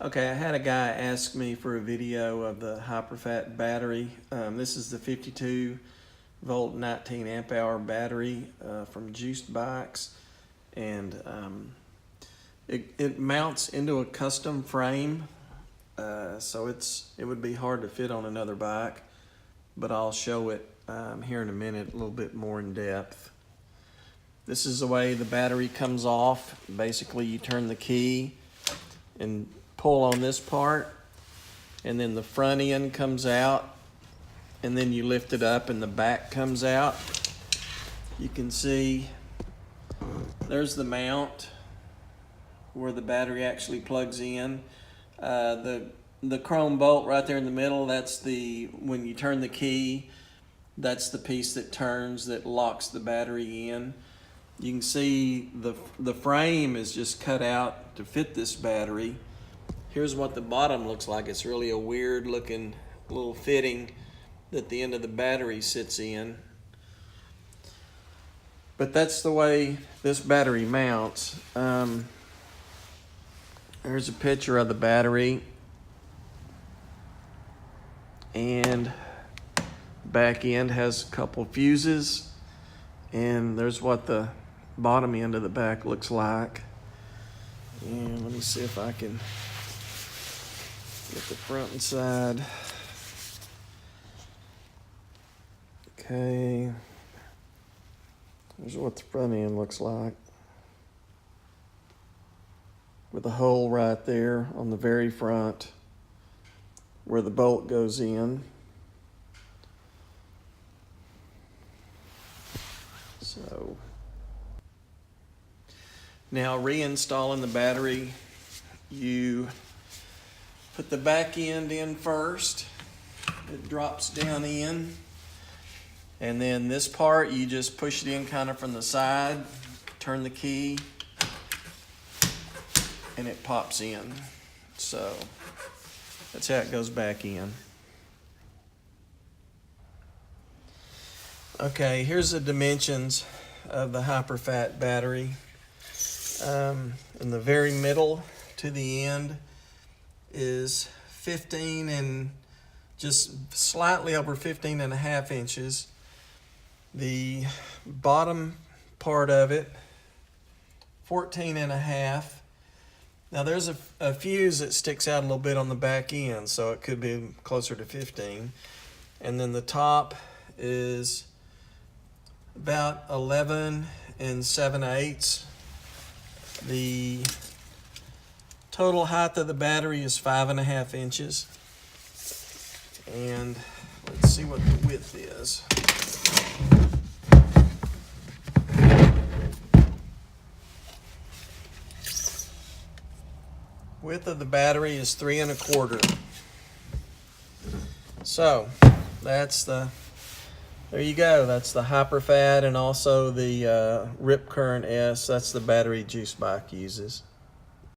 Okay, I had a guy ask me for a video of the HyperFat battery. This is the 52 volt 19 amp hour battery from Juiced Bikes, and it mounts into a custom frame, so it would be hard to fit on another bike, but I'll show it here in a minute a little bit more in depth. This is the way the battery comes off. Basically, you turn the key and pull on this part, and then the front end comes out, and then you lift it up and the back comes out. You can see there's the mount where the battery actually plugs in. The chrome bolt right there in the middle, that's when you turn the key, that's the piece that turns that locks the battery in. You can see the frame is just cut out to fit this battery. Here's what the bottom looks like. It's really a weird looking little fitting that the end of the battery sits in. But that's the way this battery mounts. There's a picture of the battery, and back end has a couple fuses, and there's what the bottom end of the back looks like. And let me see if I can get the front and side. Okay, here's what the front end looks like, with a hole right there on the very front where the bolt goes in. So now, reinstalling the battery, you put the back end in first. It drops down in, and then this part you just push it in kind of from the side, turn the key, and it pops in. So that's how it goes back in. Okay, here's the dimensions of the HyperFat battery. In the very middle to the end is 15 and just slightly over 15 and a half inches. The bottom part of it, 14 and a half. Now there's a fuse that sticks out a little bit on the back end, so it could be closer to 15. And then the top is about 11 and 7/8. The total height of the battery is 5.5 inches. And let's see what the width is. Width of the battery is 3 1/4. So that's there you go. That's the HyperFat, and also the Ripcurrent S. That's the battery Juiced Bike uses.